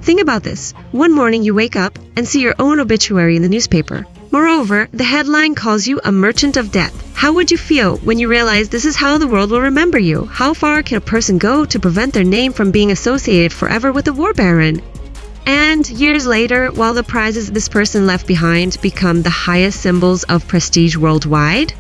Think about this. One morning you wake up and see your own obituary in the newspaper. Moreover, the headline calls you a merchant of death. How would you feel when you realize this is how the world will remember you? How far can a person go to prevent their name from being associated forever with a war baron? And years later, while the prizes this person left behind become the highest symbols of prestige worldwide,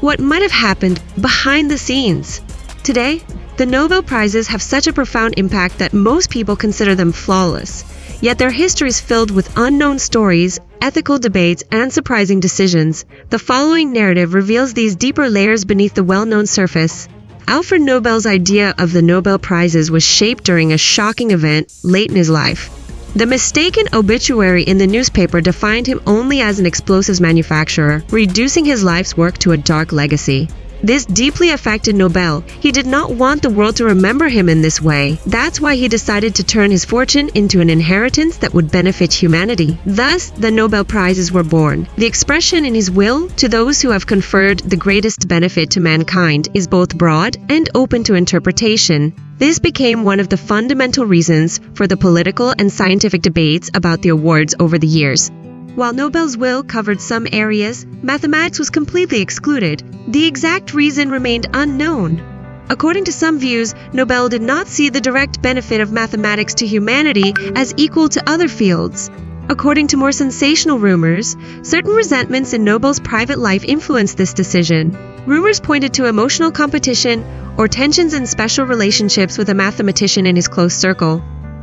what might have happened behind the scenes? Today, the Nobel Prizes have such a profound impact that most people consider them flawless. Yet their history is filled with unknown stories, ethical debates, and surprising decisions. The following narrative reveals these deeper layers beneath the well-known surface. Alfred Nobel's idea of the Nobel Prizes was shaped during a shocking event late in his life. The mistaken obituary in the newspaper defined him only as an explosives manufacturer, reducing his life's work to a dark legacy. This deeply affected Nobel. He did not want the world to remember him in this way. That's why he decided to turn his fortune into an inheritance that would benefit humanity. Thus, the Nobel Prizes were born. The expression in his will to those who have conferred the greatest benefit to mankind is both broad and open to interpretation. This became one of the fundamental reasons for the political and scientific debates about the awards over the years. While Nobel's will covered some areas, mathematics was completely excluded. The exact reason remained unknown. According to some views, Nobel did not see the direct benefit of mathematics to humanity as equal to other fields. According to more sensational rumors, certain resentments in Nobel's private life influenced this decision. Rumors pointed to emotional competition or tensions in special relationships with a mathematician in his close circle.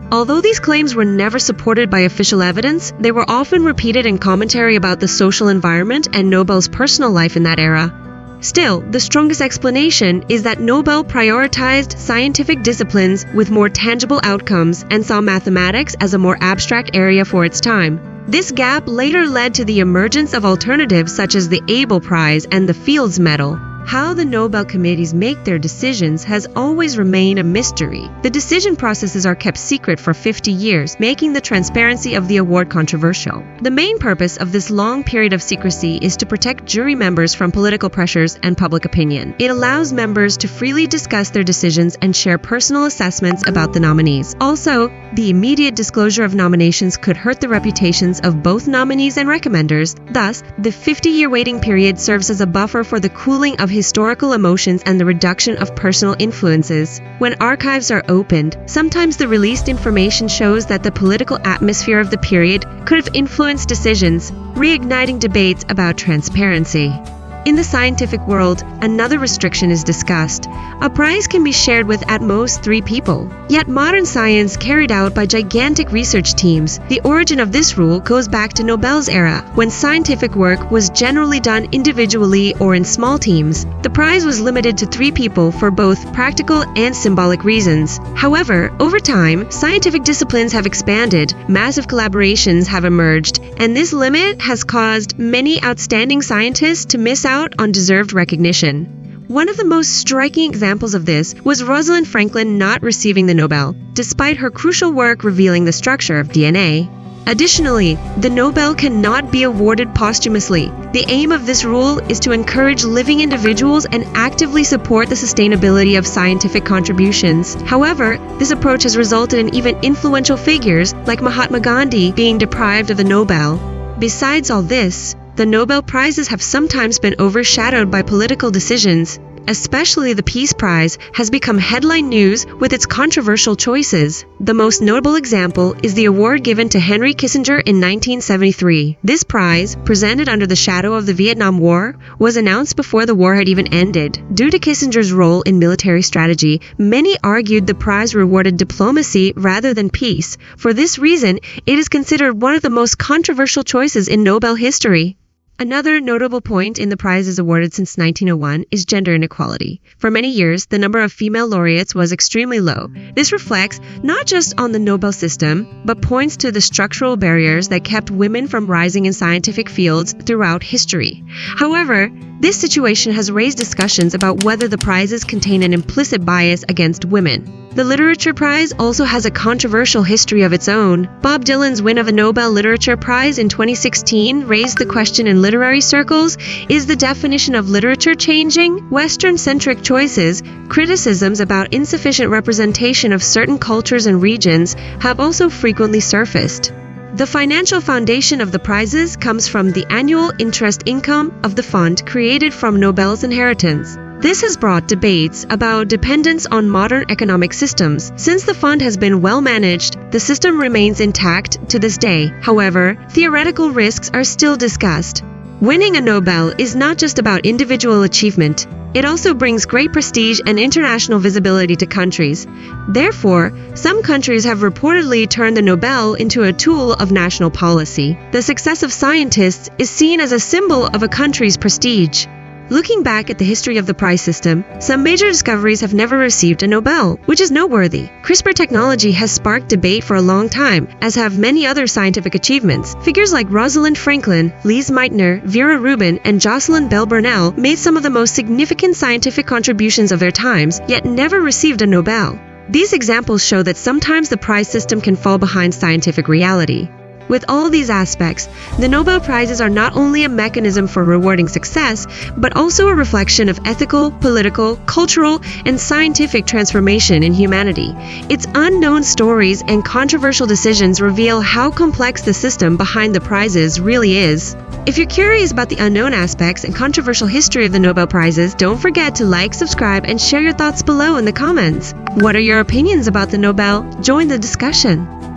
Although these claims were never supported by official evidence, they were often repeated in commentary about the social environment and Nobel's personal life in that era. Still, the strongest explanation is that Nobel prioritized scientific disciplines with more tangible outcomes and saw mathematics as a more abstract area for its time. This gap later led to the emergence of alternatives such as the Abel Prize and the Fields Medal. How the Nobel committees make their decisions has always remained a mystery. The decision processes are kept secret for 50 years, making the transparency of the award controversial. The main purpose of this long period of secrecy is to protect jury members from political pressures and public opinion. It allows members to freely discuss their decisions and share personal assessments about the nominees. Also, the immediate disclosure of nominations could hurt the reputations of both nominees and recommenders. Thus, the 50-year waiting period serves as a buffer for the cooling of historical emotions and the reduction of personal influences. When archives are opened, sometimes the released information shows that the political atmosphere of the period could have influenced decisions, reigniting debates about transparency. In the scientific world, another restriction is discussed. A prize can be shared with at most 3 people. Yet modern science carried out by gigantic research teams. The origin of this rule goes back to Nobel's era, when scientific work was generally done individually or in small teams. The prize was limited to 3 people for both practical and symbolic reasons. However, over time, scientific disciplines have expanded, massive collaborations have emerged, and this limit has caused many outstanding scientists to miss out on deserved recognition. One of the most striking examples of this was Rosalind Franklin not receiving the Nobel, despite her crucial work revealing the structure of DNA. Additionally, the Nobel cannot be awarded posthumously. The aim of this rule is to encourage living individuals and actively support the sustainability of scientific contributions. However, this approach has resulted in even influential figures like Mahatma Gandhi being deprived of the Nobel. Besides all this, the Nobel Prizes have sometimes been overshadowed by political decisions. Especially the Peace Prize has become headline news with its controversial choices. The most notable example is the award given to Henry Kissinger in 1973. This prize, presented under the shadow of the Vietnam War, was announced before the war had even ended. Due to Kissinger's role in military strategy, many argued the prize rewarded diplomacy rather than peace. For this reason, it is considered one of the most controversial choices in Nobel history. Another notable point in the prizes awarded since 1901 is gender inequality. For many years, the number of female laureates was extremely low. This reflects not just on the Nobel system, but points to the structural barriers that kept women from rising in scientific fields throughout history. However, This situation has raised discussions about whether the prizes contain an implicit bias against women. The Literature Prize also has a controversial history of its own. Bob Dylan's win of the Nobel Literature Prize in 2016 raised the question in literary circles, is the definition of literature changing? Western-centric choices, criticisms about insufficient representation of certain cultures and regions have also frequently surfaced. The financial foundation of the prizes comes from the annual interest income of the fund created from Nobel's inheritance. This has brought debates about dependence on modern economic systems. Since the fund has been well managed, the system remains intact to this day. However, theoretical risks are still discussed. Winning a Nobel is not just about individual achievement. It also brings great prestige and international visibility to countries. Therefore, some countries have reportedly turned the Nobel into a tool of national policy. The success of scientists is seen as a symbol of a country's prestige. Looking back at the history of the prize system, some major discoveries have never received a Nobel, which is noteworthy. CRISPR technology has sparked debate for a long time, as have many other scientific achievements. Figures like Rosalind Franklin, Lise Meitner, Vera Rubin, and Jocelyn Bell Burnell made some of the most significant scientific contributions of their times, yet never received a Nobel. These examples show that sometimes the prize system can fall behind scientific reality. With all these aspects, the Nobel Prizes are not only a mechanism for rewarding success, but also a reflection of ethical, political, cultural, and scientific transformation in humanity. Its unknown stories and controversial decisions reveal how complex the system behind the prizes really is. If you're curious about the unknown aspects and controversial history of the Nobel Prizes, don't forget to like, subscribe, and share your thoughts below in the comments. What are your opinions about the Nobel? Join the discussion.